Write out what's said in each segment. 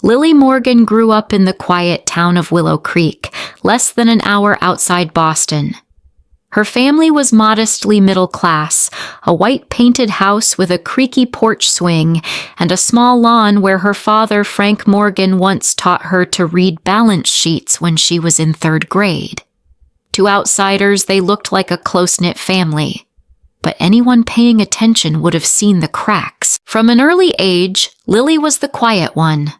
Lily Morgan grew up in the quiet town of Willow Creek, less than an hour outside Boston. Her family was modestly middle class, a white painted house with a creaky porch swing and a small lawn where her father, Frank Morgan, once taught her to read balance sheets when she was in 3rd grade. To outsiders, they looked like a close-knit family, but anyone paying attention would have seen the cracks. From an early age, Lily was the quiet one,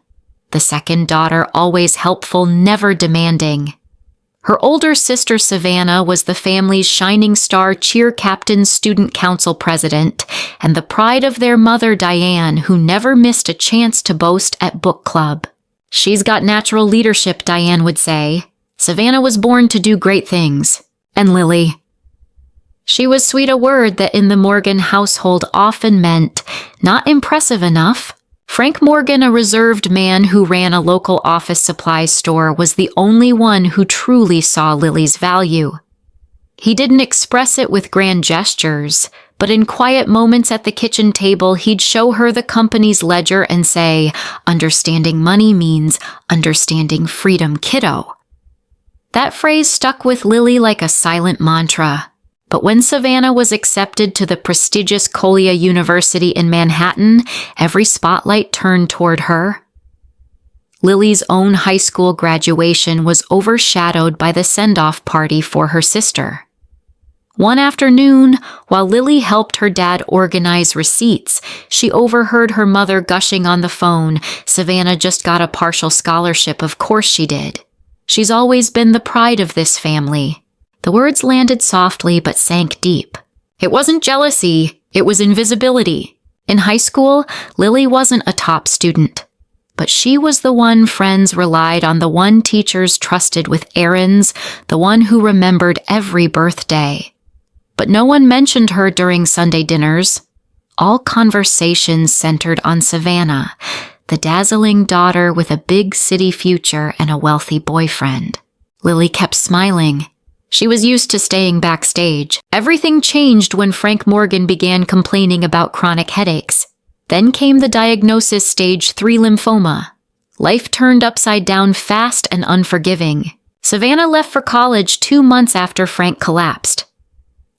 the second daughter, always helpful, never demanding. Her older sister Savannah was the family's shining star, cheer captain, student council president, and the pride of their mother Diane, who never missed a chance to boast at book club. "She's got natural leadership," Diane would say. "Savannah was born to do great things." And Lily. She was sweet, a word that in the Morgan household often meant not impressive enough. Frank Morgan, a reserved man who ran a local office supplies store, was the only one who truly saw Lily's value. He didn't express it with grand gestures, but in quiet moments at the kitchen table, he'd show her the company's ledger and say, "Understanding money means understanding freedom, kiddo." That phrase stuck with Lily like a silent mantra. But when Savannah was accepted to the prestigious Collier University in Manhattan, every spotlight turned toward her. Lily's own high school graduation was overshadowed by the send-off party for her sister. One afternoon, while Lily helped her dad organize receipts, she overheard her mother gushing on the phone, "Savannah just got a partial scholarship, of course she did. She's always been the pride of this family." The words landed softly but sank deep. It wasn't jealousy, it was invisibility. In high school, Lily wasn't a top student, but she was the one friends relied on, the one teachers trusted with errands, the one who remembered every birthday. But no one mentioned her during Sunday dinners. All conversations centered on Savannah, the dazzling daughter with a big city future and a wealthy boyfriend. Lily kept smiling. She was used to staying backstage. Everything changed when Frank Morgan began complaining about chronic headaches. Then came the diagnosis, stage 3 lymphoma. Life turned upside down fast and unforgiving. Savannah left for college 2 months after Frank collapsed.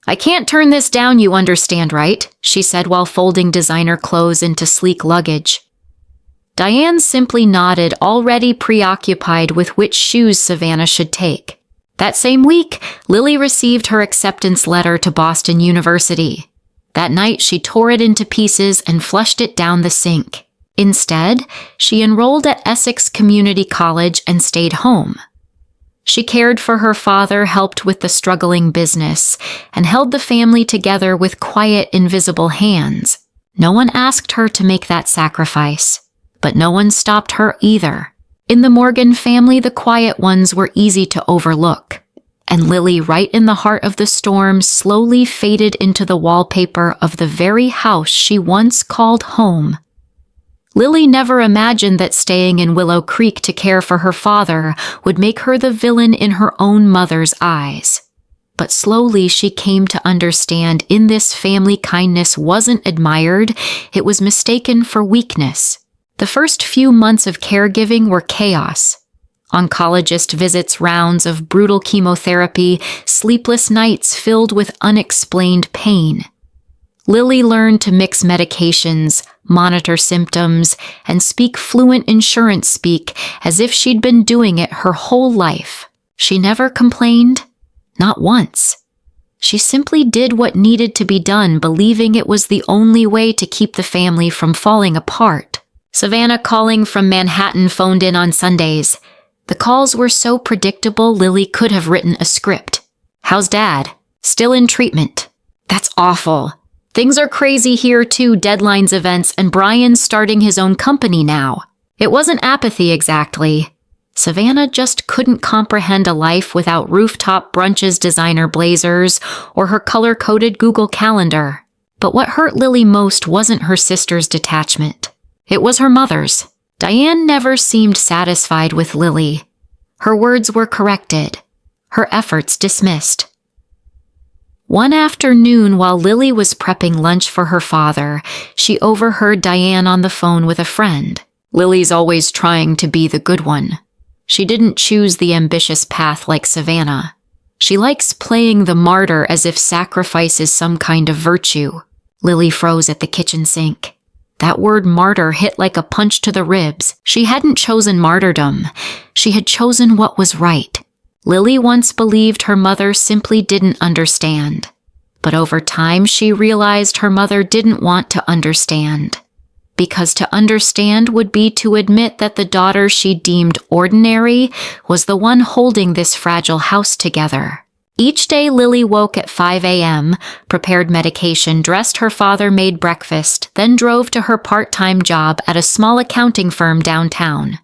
"I can't turn this down, you understand, right?" she said while folding designer clothes into sleek luggage. Diane simply nodded, already preoccupied with which shoes Savannah should take. That same week, Lily received her acceptance letter to Boston University. That night, she tore it into pieces and flushed it down the sink. Instead, she enrolled at Essex Community College and stayed home. She cared for her father, helped with the struggling business, and held the family together with quiet, invisible hands. No one asked her to make that sacrifice, but no one stopped her either. In the Morgan family, the quiet ones were easy to overlook, and Lily, right in the heart of the storm, slowly faded into the wallpaper of the very house she once called home. Lily never imagined that staying in Willow Creek to care for her father would make her the villain in her own mother's eyes. But slowly she came to understand in this family kindness wasn't admired, it was mistaken for weakness. The first few months of caregiving were chaos. Oncologist visits, rounds of brutal chemotherapy, sleepless nights filled with unexplained pain. Lily learned to mix medications, monitor symptoms, and speak fluent insurance speak as if she'd been doing it her whole life. She never complained, not once. She simply did what needed to be done, believing it was the only way to keep the family from falling apart. Savannah, calling from Manhattan, phoned in on Sundays. The calls were so predictable, Lily could have written a script. "How's Dad? Still in treatment." "That's awful. Things are crazy here too, deadlines, events, and Brian's starting his own company now." It wasn't apathy exactly. Savannah just couldn't comprehend a life without rooftop brunches, designer blazers, or her color-coded Google Calendar. But what hurt Lily most wasn't her sister's detachment. It was her mother's. Diane never seemed satisfied with Lily. Her words were corrected, her efforts dismissed. One afternoon, while Lily was prepping lunch for her father, she overheard Diane on the phone with a friend. Lily's always trying to be the good one. She didn't choose the ambitious path like Savannah. She likes playing the martyr as if sacrifice is some kind of virtue. Lily froze at the kitchen sink. That word martyr hit like a punch to the ribs. She hadn't chosen martyrdom. She had chosen what was right. Lily once believed her mother simply didn't understand. But over time, she realized her mother didn't want to understand. Because to understand would be to admit that the daughter she deemed ordinary was the one holding this fragile house together. Each day Lily woke at 5 a.m., prepared medication, dressed her father, made breakfast, then drove to her part-time job at a small accounting firm downtown.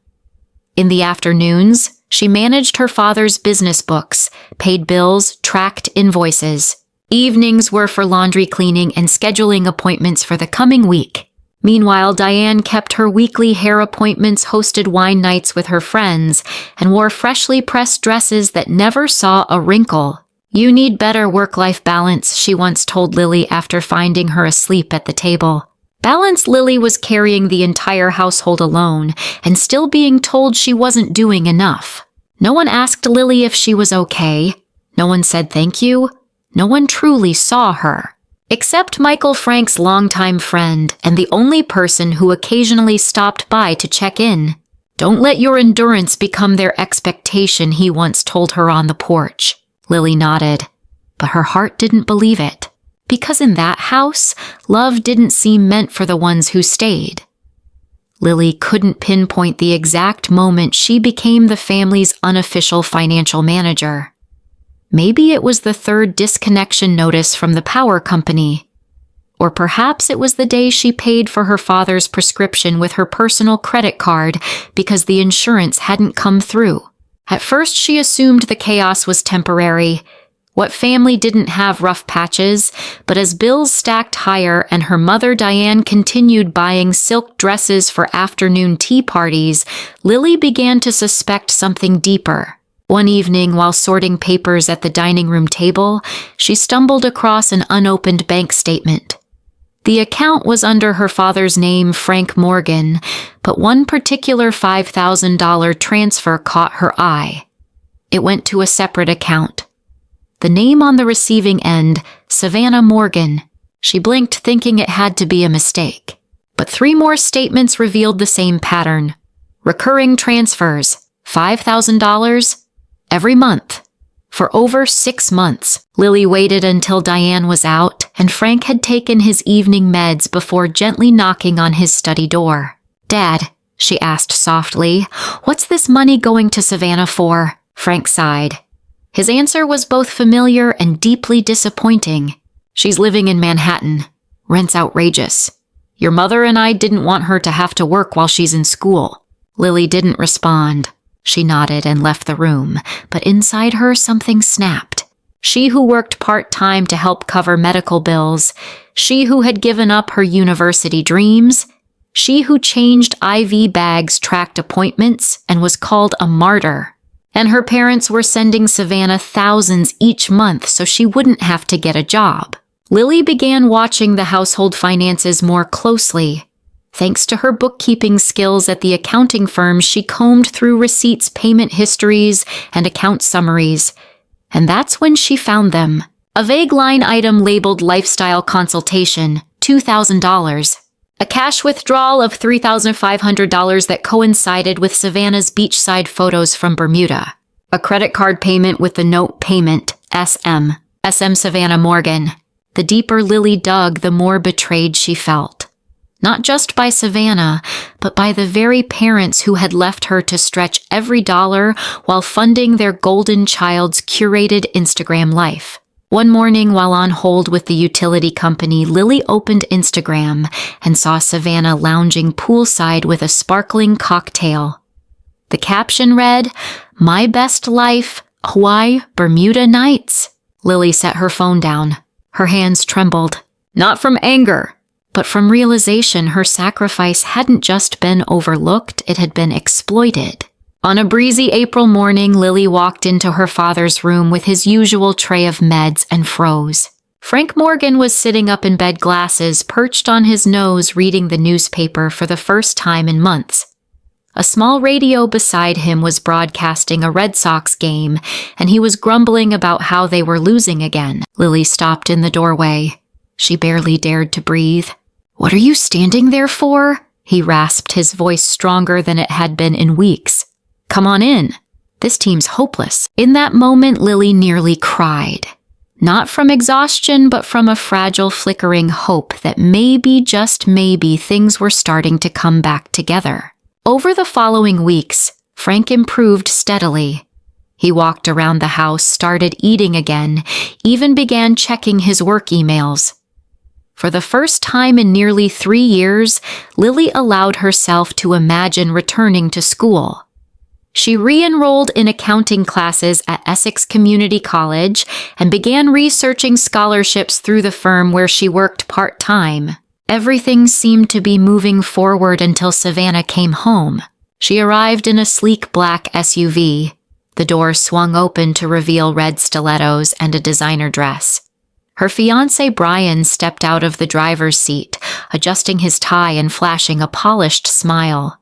In the afternoons, she managed her father's business books, paid bills, tracked invoices. Evenings were for laundry cleaning and scheduling appointments for the coming week. Meanwhile, Diane kept her weekly hair appointments, hosted wine nights with her friends, and wore freshly pressed dresses that never saw a wrinkle. "You need better work-life balance," she once told Lily after finding her asleep at the table. Balance. Lily was carrying the entire household alone and still being told she wasn't doing enough. No one asked Lily if she was okay. No one said thank you. No one truly saw her. Except Michael, Frank's longtime friend, and the only person who occasionally stopped by to check in. "Don't let your endurance become their expectation," he once told her on the porch. Lily nodded, but her heart didn't believe it. Because in that house, love didn't seem meant for the ones who stayed. Lily couldn't pinpoint the exact moment she became the family's unofficial financial manager. Maybe it was the third disconnection notice from the power company. Or perhaps it was the day she paid for her father's prescription with her personal credit card because the insurance hadn't come through. At first, she assumed the chaos was temporary. What family didn't have rough patches? But as bills stacked higher and her mother Diane continued buying silk dresses for afternoon tea parties, Lily began to suspect something deeper. One evening, while sorting papers at the dining room table, she stumbled across an unopened bank statement. The account was under her father's name, Frank Morgan, but one particular $5,000 transfer caught her eye. It went to a separate account. The name on the receiving end, Savannah Morgan. She blinked, thinking it had to be a mistake. But 3 more statements revealed the same pattern. Recurring transfers, $5,000 every month. For over 6 months, Lily waited until Diane was out and Frank had taken his evening meds before gently knocking on his study door. "Dad," she asked softly, "what's this money going to Savannah for?" Frank sighed. His answer was both familiar and deeply disappointing. "She's living in Manhattan. Rent's outrageous. Your mother and I didn't want her to have to work while she's in school." Lily didn't respond. She nodded and left the room, but inside her something snapped. She who worked part-time to help cover medical bills, she who had given up her university dreams, she who changed IV bags, tracked appointments, and was called a martyr. And her parents were sending Savannah thousands each month so she wouldn't have to get a job. Lily began watching the household finances more closely. Thanks to her bookkeeping skills at the accounting firm, she combed through receipts, payment histories, and account summaries. And that's when she found them. A vague line item labeled lifestyle consultation, $2,000. A cash withdrawal of $3,500 that coincided with Savannah's beachside photos from Bermuda. A credit card payment with the note payment, SM Savannah Morgan. The deeper Lily dug, the more betrayed she felt. Not just by Savannah, but by the very parents who had left her to stretch every dollar while funding their golden child's curated Instagram life. One morning, while on hold with the utility company, Lily opened Instagram and saw Savannah lounging poolside with a sparkling cocktail. The caption read, "My best life, Hawaii, Bermuda nights." Lily set her phone down. Her hands trembled, not from anger, but from realization her sacrifice hadn't just been overlooked, it had been exploited. On a breezy April morning, Lily walked into her father's room with his usual tray of meds and froze. Frank Morgan was sitting up in bed, glasses perched on his nose, reading the newspaper for the first time in months. A small radio beside him was broadcasting a Red Sox game, and he was grumbling about how they were losing again. Lily stopped in the doorway. She barely dared to breathe. "What are you standing there for?" he rasped, his voice stronger than it had been in weeks. "Come on in. This team's hopeless." In that moment, Lily nearly cried. Not from exhaustion, but from a fragile, flickering hope that maybe, just maybe, things were starting to come back together. Over the following weeks, Frank improved steadily. He walked around the house, started eating again, even began checking his work emails. For the first time in nearly 3 years, Lily allowed herself to imagine returning to school. She re-enrolled in accounting classes at Essex Community College and began researching scholarships through the firm where she worked part-time. Everything seemed to be moving forward until Savannah came home. She arrived in a sleek black SUV. The door swung open to reveal red stilettos and a designer dress. Her fiancé Brian stepped out of the driver's seat, adjusting his tie and flashing a polished smile.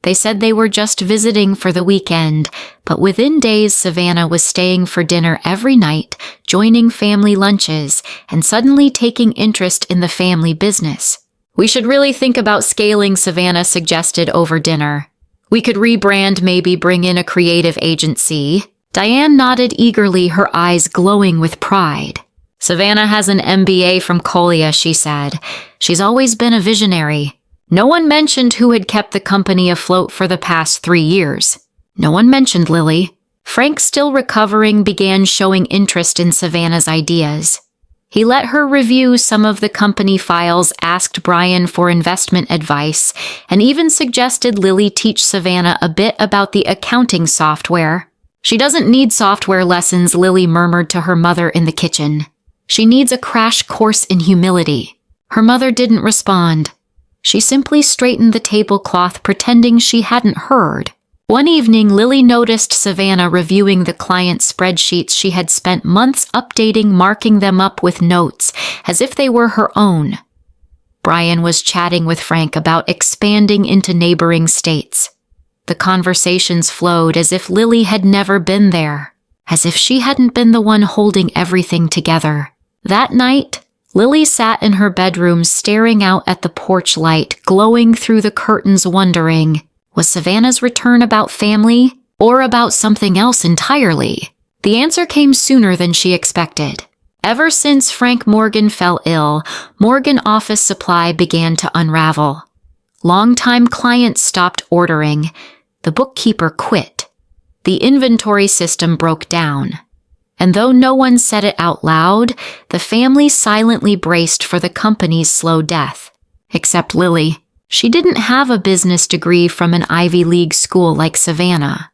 They said they were just visiting for the weekend, but within days Savannah was staying for dinner every night, joining family lunches, and suddenly taking interest in the family business. "We should really think about scaling," Savannah suggested over dinner. "We could rebrand, maybe bring in a creative agency." Diane nodded eagerly, her eyes glowing with pride. "Savannah has an MBA from Colia," she said. "She's always been a visionary." No one mentioned who had kept the company afloat for the past 3 years. No one mentioned Lily. Frank, still recovering, began showing interest in Savannah's ideas. He let her review some of the company files, asked Brian for investment advice, and even suggested Lily teach Savannah a bit about the accounting software. "She doesn't need software lessons," Lily murmured to her mother in the kitchen. "She needs a crash course in humility." Her mother didn't respond. She simply straightened the tablecloth, pretending she hadn't heard. One evening, Lily noticed Savannah reviewing the client spreadsheets she had spent months updating, marking them up with notes, as if they were her own. Brian was chatting with Frank about expanding into neighboring states. The conversations flowed as if Lily had never been there, as if she hadn't been the one holding everything together. That night, Lily sat in her bedroom staring out at the porch light, glowing through the curtains, wondering, was Savannah's return about family or about something else entirely? The answer came sooner than she expected. Ever since Frank Morgan fell ill, Morgan Office Supply began to unravel. Longtime clients stopped ordering. The bookkeeper quit. The inventory system broke down. And though no one said it out loud, the family silently braced for the company's slow death. Except Lily. She didn't have a business degree from an Ivy League school like Savannah.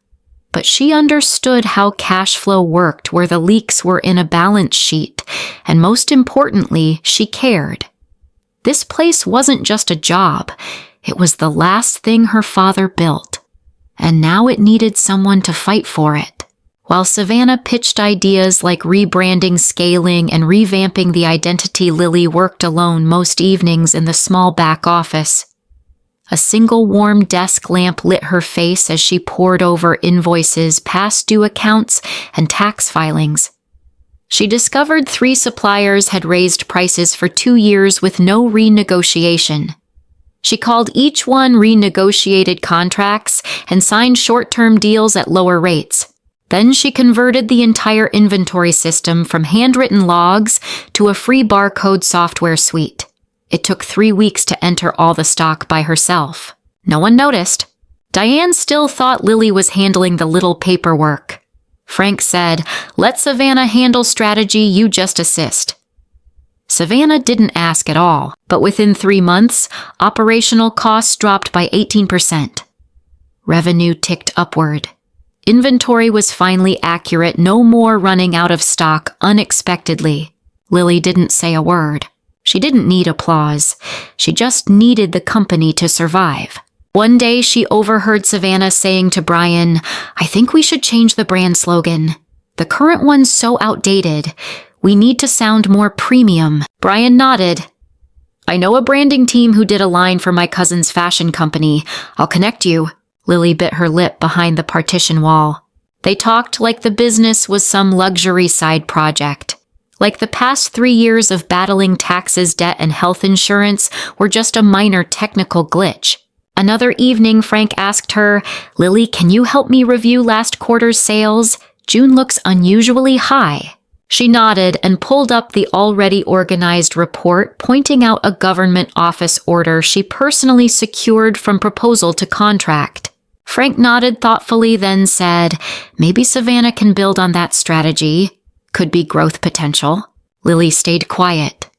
But she understood how cash flow worked, where the leaks were in a balance sheet, and most importantly, she cared. This place wasn't just a job. It was the last thing her father built. And now it needed someone to fight for it. While Savannah pitched ideas like rebranding, scaling, and revamping the identity, Lily worked alone most evenings in the small back office. A single warm desk lamp lit her face as she pored over invoices, past due accounts, and tax filings. She discovered 3 suppliers had raised prices for 2 years with no renegotiation. She called each one renegotiated contracts and signed short-term deals at lower rates. Then she converted the entire inventory system from handwritten logs to a free barcode software suite. It took 3 weeks to enter all the stock by herself. No one noticed. Diane still thought Lily was handling the little paperwork. Frank said, "Let Savannah handle strategy, you just assist." Savannah didn't ask at all, but within 3 months, operational costs dropped by 18%. Revenue ticked upward. Inventory was finally accurate, no more running out of stock unexpectedly. Lily didn't say a word. She didn't need applause. She just needed the company to survive. One day she overheard Savannah saying to Brian, "I think we should change the brand slogan. The current one's so outdated. We need to sound more premium." Brian nodded. "I know a branding team who did a line for my cousin's fashion company. I'll connect you." Lily bit her lip behind the partition wall. They talked like the business was some luxury side project. Like the past 3 years of battling taxes, debt, and health insurance were just a minor technical glitch. Another evening, Frank asked her, "Lily, can you help me review last quarter's sales? June looks unusually high." She nodded and pulled up the already organized report, pointing out a government office order she personally secured from proposal to contract. Frank nodded thoughtfully, then said, "Maybe Savannah can build on that strategy. Could be growth potential." Lily stayed quiet.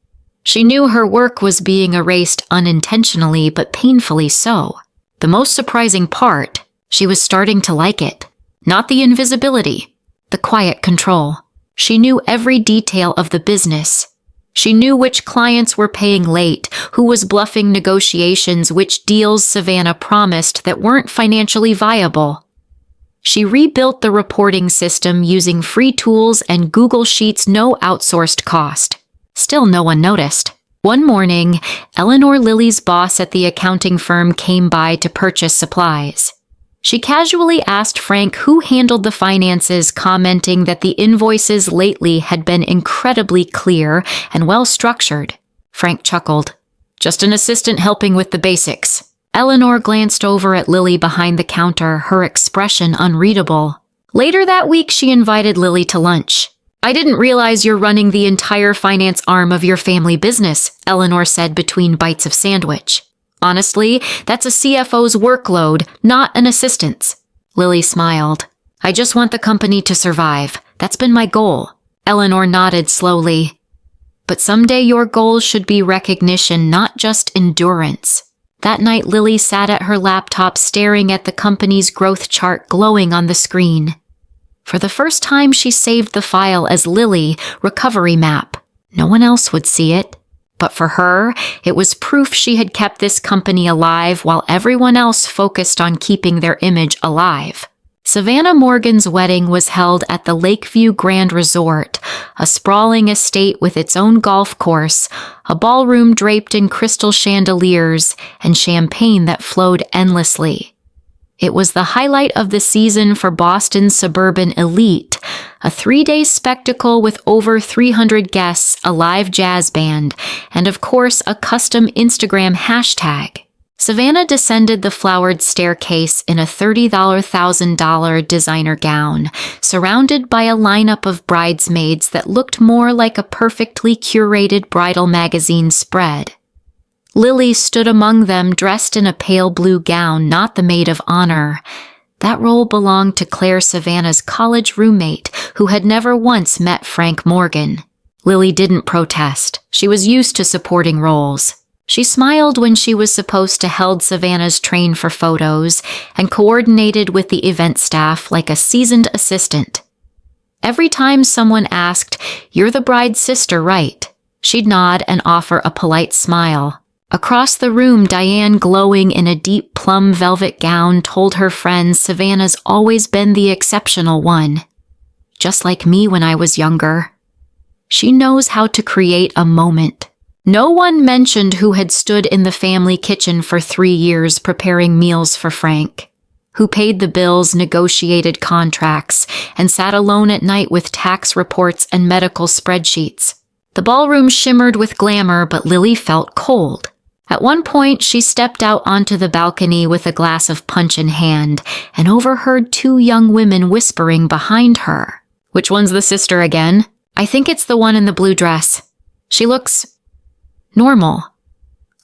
She knew her work was being erased unintentionally, but painfully so. The most surprising part, she was starting to like it. Not the invisibility, the quiet control. She knew every detail of the business. She knew which clients were paying late, who was bluffing negotiations, which deals Savannah promised that weren't financially viable. She rebuilt the reporting system using free tools and Google Sheets, no outsourced cost. Still no one noticed. One morning, Eleanor, Lily's boss at the accounting firm, came by to purchase supplies. She casually asked Frank who handled the finances, commenting that the invoices lately had been incredibly clear and well-structured. Frank chuckled. "Just an assistant helping with the basics." Eleanor glanced over at Lily behind the counter, her expression unreadable. Later that week, she invited Lily to lunch. "I didn't realize you're running the entire finance arm of your family business," Eleanor said between bites of sandwich. "Honestly, that's a CFO's workload, not an assistant's." Lily smiled. "I just want the company to survive. That's been my goal." Eleanor nodded slowly. "But someday your goals should be recognition, not just endurance." That night, Lily sat at her laptop staring at the company's growth chart glowing on the screen. For the first time, she saved the file as Lily Recovery Map. No one else would see it. But for her, it was proof she had kept this company alive while everyone else focused on keeping their image alive. Savannah Morgan's wedding was held at the Lakeview Grand Resort, a sprawling estate with its own golf course, a ballroom draped in crystal chandeliers, and champagne that flowed endlessly. It was the highlight of the season for Boston's suburban elite, a 3-day spectacle with over 300 guests, a live jazz band, and of course a custom Instagram hashtag. Savannah descended the flowered staircase in a $30,000 designer gown, surrounded by a lineup of bridesmaids that looked more like a perfectly curated bridal magazine spread. Lily stood among them, dressed in a pale blue gown, not the maid of honor. That role belonged to Claire, Savannah's college roommate, who had never once met Frank Morgan. Lily didn't protest. She was used to supporting roles. She smiled when she was supposed to held Savannah's train for photos and coordinated with the event staff like a seasoned assistant. Every time someone asked, "You're the bride's sister, right?" she'd nod and offer a polite smile. Across the room, Diane, glowing in a deep plum velvet gown, told her friends Savannah's always been the exceptional one. Just like me when I was younger. She knows how to create a moment. No one mentioned who had stood in the family kitchen for 3 years preparing meals for Frank, who paid the bills, negotiated contracts, and sat alone at night with tax reports and medical spreadsheets. The ballroom shimmered with glamour, but Lily felt cold. At one point, she stepped out onto the balcony with a glass of punch in hand and overheard 2 young women whispering behind her. "Which one's the sister again?" "I think it's the one in the blue dress. She looks normal.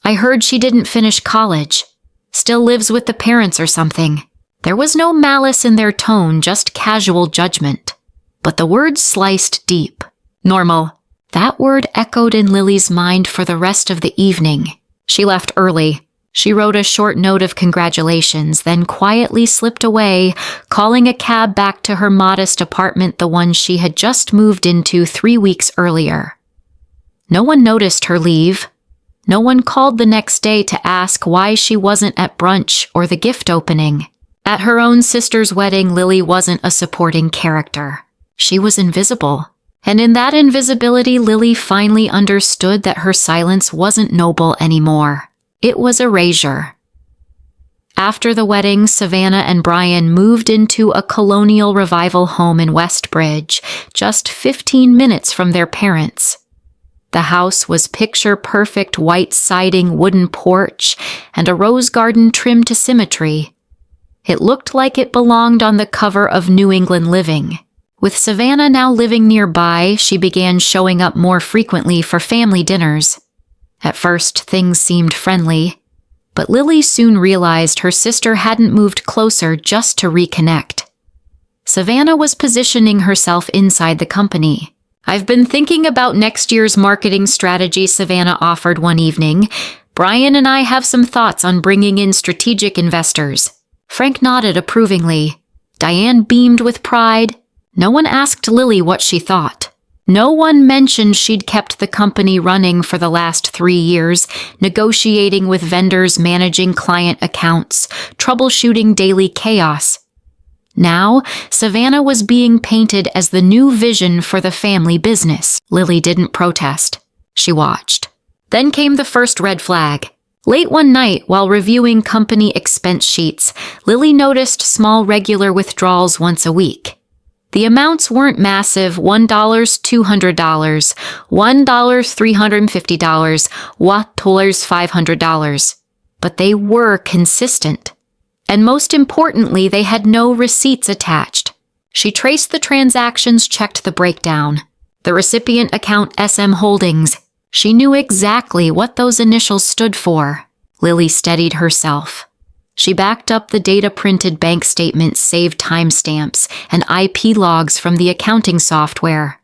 I heard she didn't finish college. Still lives with the parents or something." There was no malice in their tone, just casual judgment. But the words sliced deep. Normal. That word echoed in Lily's mind for the rest of the evening. She left early. She wrote a short note of congratulations, then quietly slipped away, calling a cab back to her modest apartment, the one she had just moved into 3 weeks earlier. No one noticed her leave. No one called the next day to ask why she wasn't at brunch or the gift opening. At her own sister's wedding, Lily wasn't a supporting character. She was invisible. And in that invisibility, Lily finally understood that her silence wasn't noble anymore. It was erasure. After the wedding, Savannah and Brian moved into a colonial revival home in Westbridge, just 15 minutes from their parents. The house was picture-perfect white siding, wooden porch, and a rose garden trimmed to symmetry. It looked like it belonged on the cover of New England Living. With Savannah now living nearby, she began showing up more frequently for family dinners. At first, things seemed friendly, but Lily soon realized her sister hadn't moved closer just to reconnect. Savannah was positioning herself inside the company. "I've been thinking about next year's marketing strategy," Savannah offered one evening. "Brian and I have some thoughts on bringing in strategic investors." Frank nodded approvingly. Diane beamed with pride. No one asked Lily what she thought. No one mentioned she'd kept the company running for the last 3 years, negotiating with vendors, managing client accounts, troubleshooting daily chaos. Now, Savannah was being painted as the new vision for the family business. Lily didn't protest. She watched. Then came the first red flag. Late one night, while reviewing company expense sheets, Lily noticed small regular withdrawals once a week. The amounts weren't massive: $1, $200, $1, $350, $1, $500. But they were consistent. And most importantly, they had no receipts attached. She traced the transactions, checked the breakdown. The recipient account SM Holdings. She knew exactly what those initials stood for. Lily steadied herself. She backed up the data-printed bank statements, saved timestamps, and IP logs from the accounting software.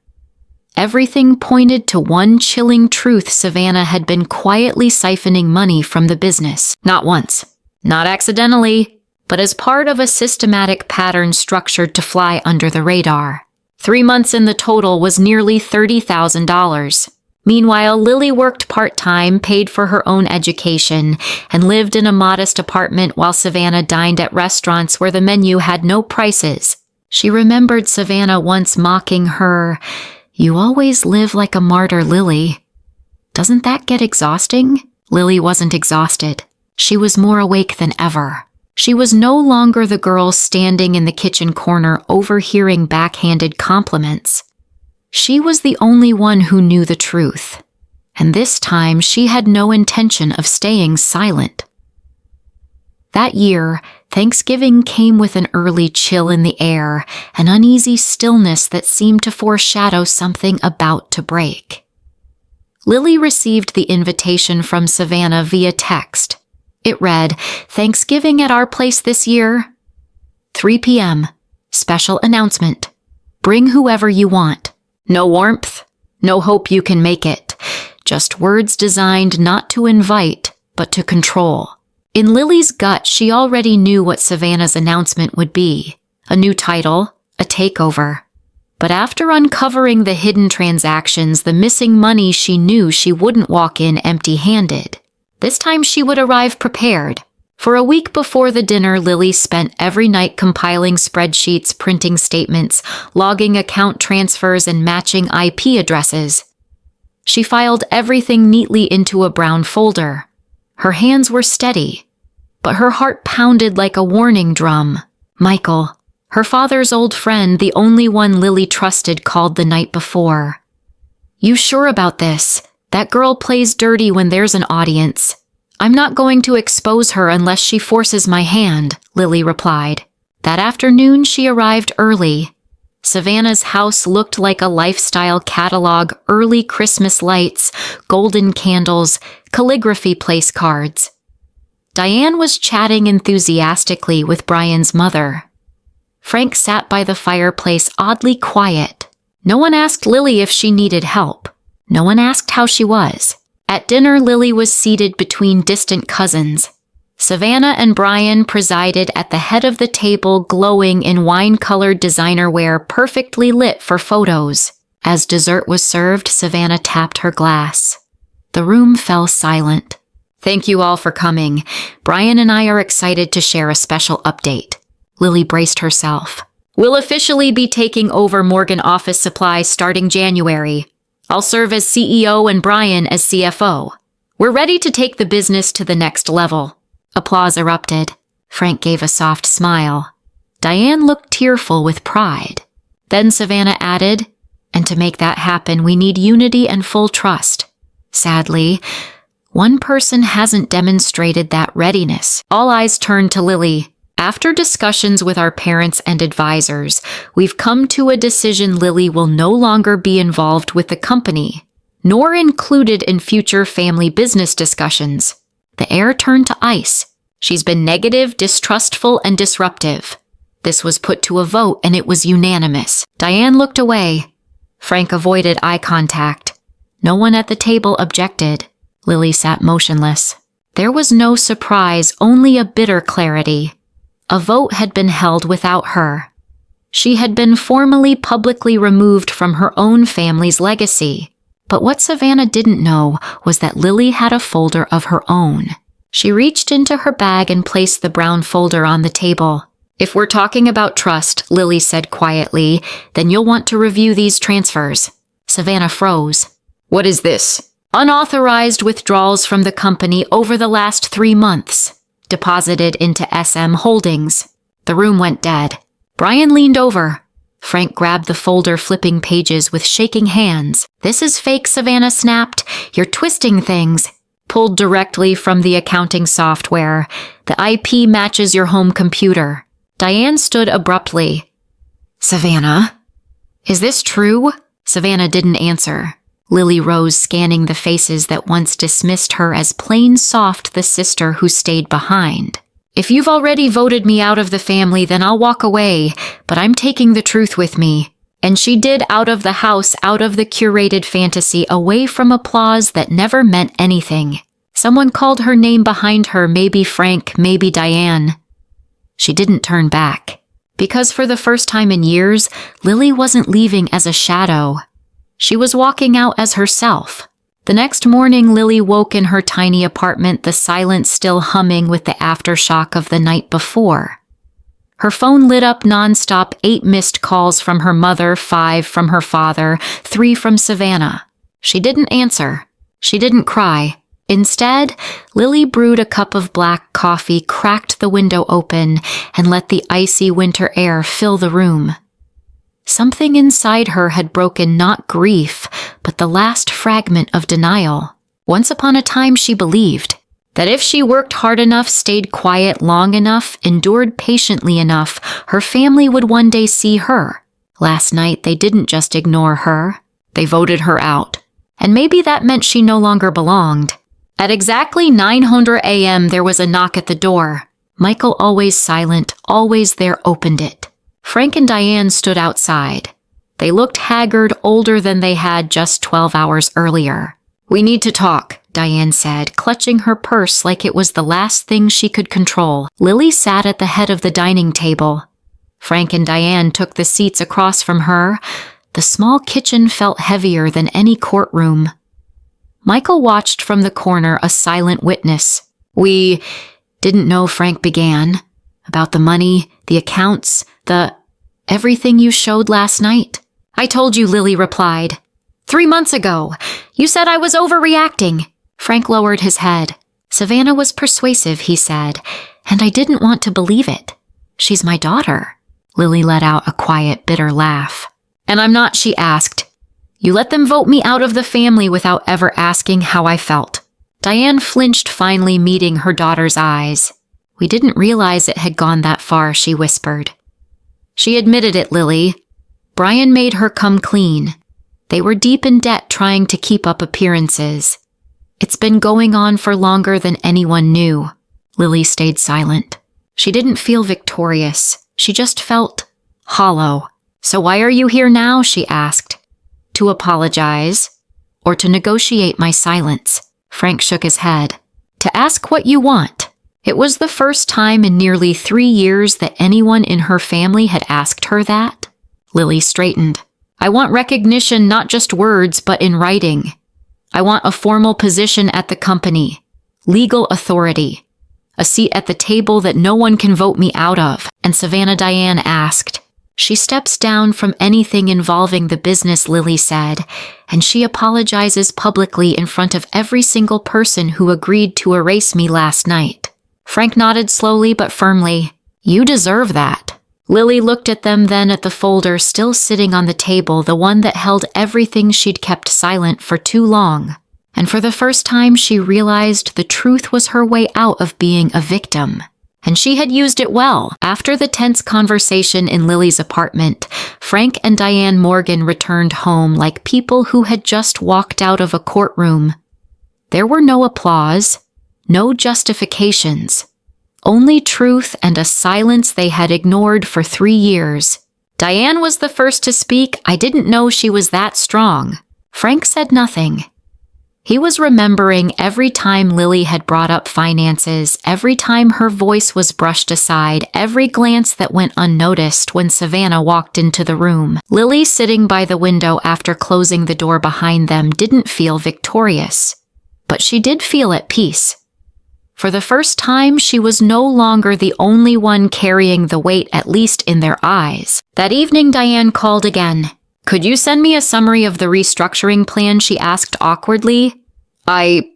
Everything pointed to one chilling truth: Savannah had been quietly siphoning money from the business. Not once. Not accidentally, but as part of a systematic pattern structured to fly under the radar. 3 months in, the total was nearly $30,000. Meanwhile, Lily worked part-time, paid for her own education, and lived in a modest apartment while Savannah dined at restaurants where the menu had no prices. She remembered Savannah once mocking her, "You always live like a martyr, Lily." Doesn't that get exhausting? Lily wasn't exhausted. She was more awake than ever. She was no longer the girl standing in the kitchen corner overhearing backhanded compliments. She was the only one who knew the truth, and this time she had no intention of staying silent. That year, Thanksgiving came with an early chill in the air, an uneasy stillness that seemed to foreshadow something about to break. Lily received the invitation from Savannah via text. It read, "Thanksgiving at our place this year. 3 p.m. Special announcement. Bring whoever you want. No warmth, no hope you can make it. Just words designed not to invite, but to control." In Lily's gut, she already knew what Savannah's announcement would be. A new title, a takeover. But after uncovering the hidden transactions, the missing money, she knew she wouldn't walk in empty-handed. This time she would arrive prepared. For a week before the dinner, Lily spent every night compiling spreadsheets, printing statements, logging account transfers, and matching IP addresses. She filed everything neatly into a brown folder. Her hands were steady, but her heart pounded like a warning drum. Michael, her father's old friend, the only one Lily trusted, called the night before. "You sure about this? That girl plays dirty when there's an audience. I'm not going to expose her unless she forces my hand," Lily replied. That afternoon, she arrived early. Savannah's house looked like a lifestyle catalog: early Christmas lights, golden candles, calligraphy place cards. Diane was chatting enthusiastically with Brian's mother. Frank sat by the fireplace, oddly quiet. No one asked Lily if she needed help. No one asked how she was. At dinner, Lily was seated between distant cousins. Savannah and Brian presided at the head of the table, glowing in wine-colored designer wear, perfectly lit for photos. As dessert was served, Savannah tapped her glass. The room fell silent. "Thank you all for coming. Brian and I are excited to share a special update." Lily braced herself. "We'll officially be taking over Morgan Office Supply starting January. I'll serve as CEO and Brian as CFO. We're ready to take the business to the next level." Applause erupted. Frank gave a soft smile. Diane looked tearful with pride. Then Savannah added, "And to make that happen, we need unity and full trust. Sadly, one person hasn't demonstrated that readiness." All eyes turned to Lily. "After discussions with our parents and advisors, we've come to a decision. Lily will no longer be involved with the company, nor included in future family business discussions." The air turned to ice. "She's been negative, distrustful, and disruptive." This was put to a vote, and it was unanimous. Diane looked away. Frank avoided eye contact. No one at the table objected. Lily sat motionless. There was no surprise, only a bitter clarity. A vote had been held without her. She had been formally publicly removed from her own family's legacy. But what Savannah didn't know was that Lily had a folder of her own. She reached into her bag and placed the brown folder on the table. "If we're talking about trust," Lily said quietly, "then you'll want to review these transfers." Savannah froze. "What is this?" "Unauthorized withdrawals from the company over the last 3 months, deposited into SM Holdings." The room went dead. Brian leaned over. Frank grabbed the folder, flipping pages with shaking hands. "This is fake," Savannah snapped. "You're twisting things." "Pulled directly from the accounting software. The IP matches your home computer." Diane stood abruptly. "Savannah? Is this true?" Savannah didn't answer. Lily rose, scanning the faces that once dismissed her as plain soft, the sister who stayed behind. "If you've already voted me out of the family, then I'll walk away, but I'm taking the truth with me." And she did, out of the house, out of the curated fantasy, away from applause that never meant anything. Someone called her name behind her, maybe Frank, maybe Diane. She didn't turn back. Because for the first time in years, Lily wasn't leaving as a shadow. She was walking out as herself. The next morning, Lily woke in her tiny apartment, the silence still humming with the aftershock of the night before. Her phone lit up nonstop, 8 missed calls from her mother, 5 from her father, 3 from Savannah. She didn't answer. She didn't cry. Instead, Lily brewed a cup of black coffee, cracked the window open, and let the icy winter air fill the room. Something inside her had broken, not grief, but the last fragment of denial. Once upon a time, she believed that if she worked hard enough, stayed quiet long enough, endured patiently enough, her family would one day see her. Last night, they didn't just ignore her. They voted her out. And maybe that meant she no longer belonged. At exactly 9:00 a.m., there was a knock at the door. Michael, always silent, always there, opened it. Frank and Diane stood outside. They looked haggard, older than they had just 12 hours earlier. "We need to talk," Diane said, clutching her purse like it was the last thing she could control. Lily sat at the head of the dining table. Frank and Diane took the seats across from her. The small kitchen felt heavier than any courtroom. Michael watched from the corner, a silent witness. "We didn't know," Frank began, "about the money, the accounts, everything you showed last night." "I told you," Lily replied. 3 months ago. You said I was overreacting." Frank lowered his head. "Savannah was persuasive," he said, "and I didn't want to believe it. She's my daughter." Lily let out a quiet, bitter laugh. "And I'm not," she asked. "You let them vote me out of the family without ever asking how I felt." Diane flinched, finally meeting her daughter's eyes. "We didn't realize it had gone that far," she whispered. "She admitted it, Lily. Brian made her come clean. They were deep in debt trying to keep up appearances. It's been going on for longer than anyone knew." Lily stayed silent. She didn't feel victorious. She just felt hollow. "So why are you here now?" she asked. "To apologize, or to negotiate my silence?" Frank shook his head. "To ask what you want." It was the first time in nearly 3 years that anyone in her family had asked her that. Lily straightened. "I want recognition, not just words, but in writing. I want a formal position at the company, legal authority, a seat at the table that no one can vote me out of." And Savannah, Diane asked. "She steps down from anything involving the business," Lily said, "and she apologizes publicly in front of every single person who agreed to erase me last night." Frank nodded slowly but firmly. You deserve that. Lily looked at them, then at the folder still sitting on the table, the one that held everything she'd kept silent for too long. And for the first time, she realized the truth was her way out of being a victim. And she had used it well. After the tense conversation in Lily's apartment, Frank and Diane Morgan returned home like people who had just walked out of a courtroom. There were no applause, no justifications, only truth and a silence they had ignored for 3 years. Diane was the first to speak. I didn't know she was that strong. Frank said nothing. He was remembering every time Lily had brought up finances, every time her voice was brushed aside, every glance that went unnoticed when Savannah walked into the room. Lily, sitting by the window after closing the door behind them, didn't feel victorious, but she did feel at peace. For the first time, she was no longer the only one carrying the weight, at least in their eyes. That evening, Diane called again. Could you send me a summary of the restructuring plan? She asked awkwardly. I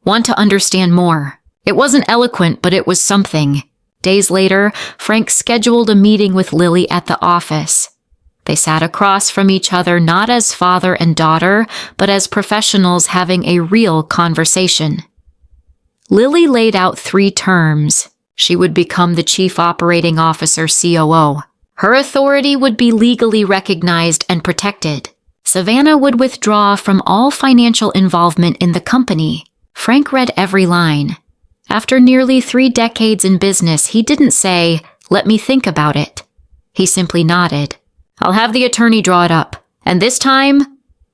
want to understand more. It wasn't eloquent, but it was something. Days later, Frank scheduled a meeting with Lily at the office. They sat across from each other, not as father and daughter, but as professionals having a real conversation. Lily laid out 3 terms. She would become the Chief Operating Officer, COO. Her authority would be legally recognized and protected. Savannah would withdraw from all financial involvement in the company. Frank read every line. After nearly 3 decades in business, he didn't say, "Let me think about it." He simply nodded. "I'll have the attorney draw it up. And this time,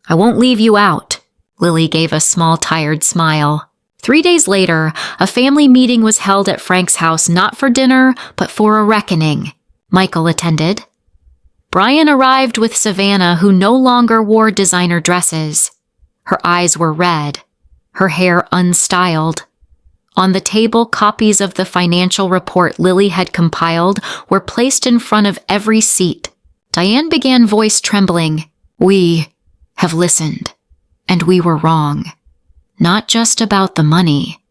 I won't leave you out." Lily gave a small, tired smile. 3 days later, a family meeting was held at Frank's house, not for dinner, but for a reckoning. Michael attended. Brian arrived with Savannah, who no longer wore designer dresses. Her eyes were red, her hair unstyled. On the table, copies of the financial report Lily had compiled were placed in front of every seat. Diane began, voice trembling. "We have listened, and we were wrong. Not just about the money,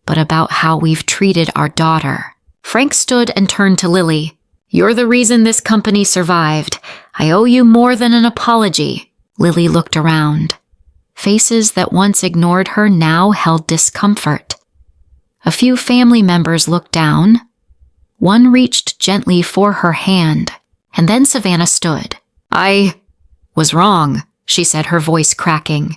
but about how we've treated our daughter." Frank stood and turned to Lily. "You're the reason this company survived. I owe you more than an apology." Lily looked around. Faces that once ignored her now held discomfort. A few family members looked down. One reached gently for her hand, and then Savannah stood. "I was wrong," she said, her voice cracking.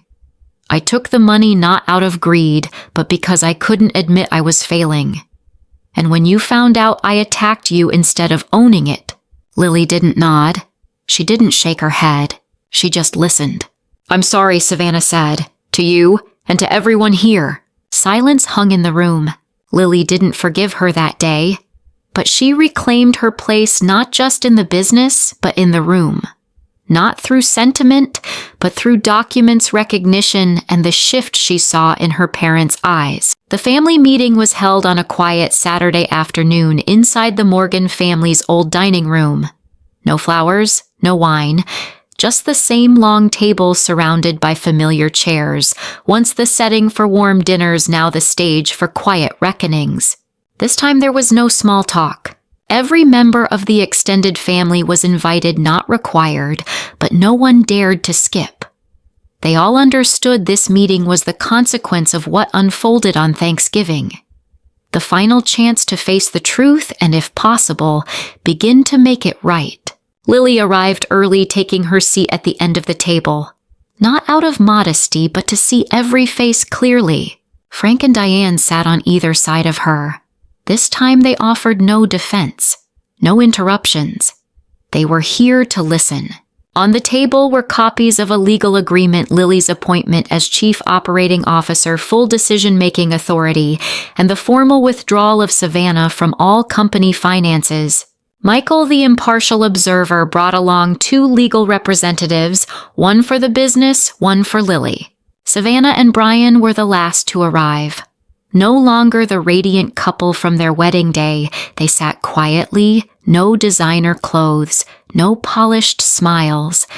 "I took the money not out of greed, but because I couldn't admit I was failing. And when you found out, I attacked you instead of owning it." Lily didn't nod. She didn't shake her head. She just listened. "I'm sorry," Savannah said, "to you and to everyone here." Silence hung in the room. Lily didn't forgive her that day, but she reclaimed her place not just in the business, but in the room. Not through sentiment, but through documents, recognition, and the shift she saw in her parents' eyes. The family meeting was held on a quiet Saturday afternoon inside the Morgan family's old dining room. No flowers, no wine, just the same long table surrounded by familiar chairs, once the setting for warm dinners, now the stage for quiet reckonings. This time there was no small talk. Every member of the extended family was invited, not required, but no one dared to skip. They all understood this meeting was the consequence of what unfolded on Thanksgiving. The final chance to face the truth and, if possible, begin to make it right. Lily arrived early, taking her seat at the end of the table. Not out of modesty, but to see every face clearly. Frank and Diane sat on either side of her. This time they offered no defense, no interruptions. They were here to listen. On the table were copies of a legal agreement, Lily's appointment as Chief Operating Officer, full decision-making authority, and the formal withdrawal of Savannah from all company finances. Michael, the impartial observer, brought along 2 legal representatives, one for the business, one for Lily. Savannah and Brian were the last to arrive. No longer the radiant couple from their wedding day, they sat quietly, no designer clothes, no polished smiles,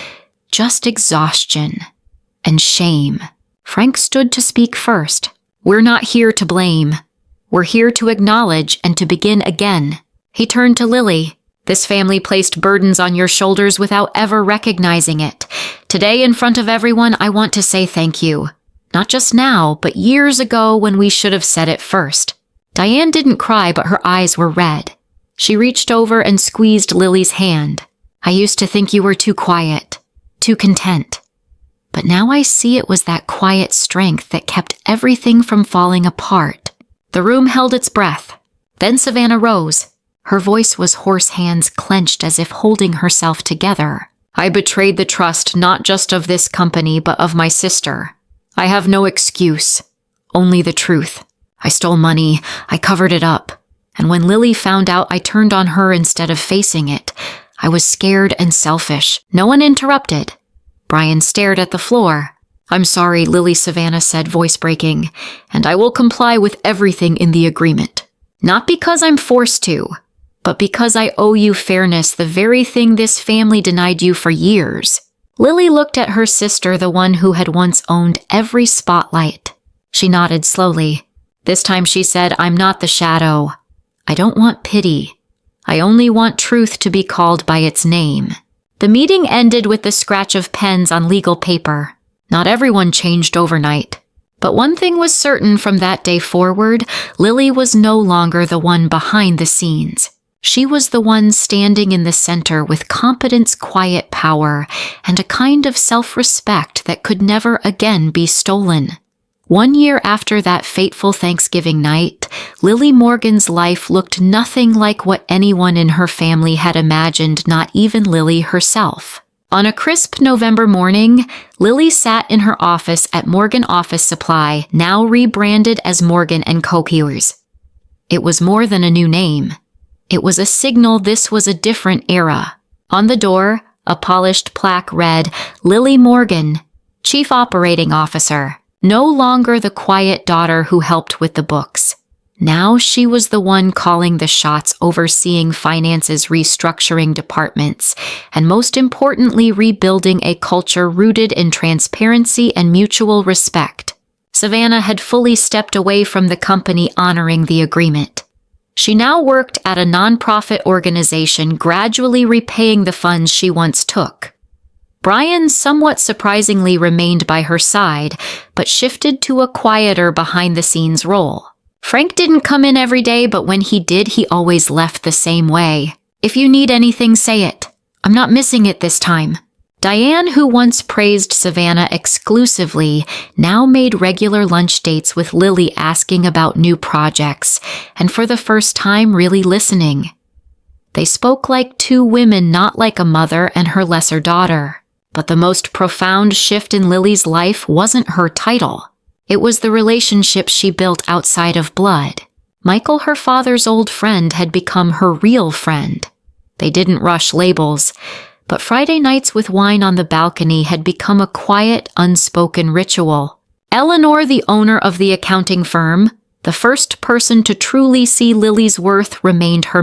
just exhaustion and shame. Frank stood to speak first. "We're not here to blame. We're here to acknowledge and to begin again." He turned to Lily. "This family placed burdens on your shoulders without ever recognizing it. Today, in front of everyone, I want to say thank you. Not just now, but years ago when we should have said it first." Diane didn't cry, but her eyes were red. She reached over and squeezed Lily's hand. "I used to think you were too quiet, too content. But now I see it was that quiet strength that kept everything from falling apart." The room held its breath. Then Savannah rose. Her voice was hoarse, hands clenched as if holding herself together. "I betrayed the trust not just of this company, but of my sister. I have no excuse, only the truth. I stole money, I covered it up. And when Lily found out, I turned on her instead of facing it. I was scared and selfish." No one interrupted. Brian stared at the floor. "I'm sorry," Lily Savannah said, voice breaking, "and I will comply with everything in the agreement. Not because I'm forced to, but because I owe you fairness, the very thing this family denied you for years." Lily looked at her sister, the one who had once owned every spotlight. She nodded slowly. This time she said, "I'm not the shadow. I don't want pity. I only want truth to be called by its name." The meeting ended with the scratch of pens on legal paper. Not everyone changed overnight. But one thing was certain from that day forward, Lily was no longer the one behind the scenes. She was the one standing in the center with competence, quiet power, and a kind of self-respect that could never again be stolen. 1 year after that fateful Thanksgiving night, Lily Morgan's life looked nothing like what anyone in her family had imagined, not even Lily herself. On a crisp November morning, Lily sat in her office at Morgan Office Supply, now rebranded as Morgan & Co-Pewers. It was more than a new name. It was a signal this was a different era. On the door, a polished plaque read, "Lily Morgan, Chief Operating Officer." No longer the quiet daughter who helped with the books. Now she was the one calling the shots, overseeing finances, restructuring departments, and most importantly, rebuilding a culture rooted in transparency and mutual respect. Savannah had fully stepped away from the company, honoring the agreement. She now worked at a nonprofit organization, gradually repaying the funds she once took. Brian somewhat surprisingly remained by her side, but shifted to a quieter behind-the-scenes role. Frank didn't come in every day, but when he did, he always left the same way. "If you need anything, say it. I'm not missing it this time." Diane, who once praised Savannah exclusively, now made regular lunch dates with Lily, asking about new projects, and for the first time really listening. They spoke like two women, not like a mother and her lesser daughter. But the most profound shift in Lily's life wasn't her title. It was the relationship she built outside of blood. Michael, her father's old friend, had become her real friend. They didn't rush labels, but Friday nights with wine on the balcony had become a quiet, unspoken ritual. Eleanor, the owner of the accounting firm, the first person to truly see Lily's worth, remained her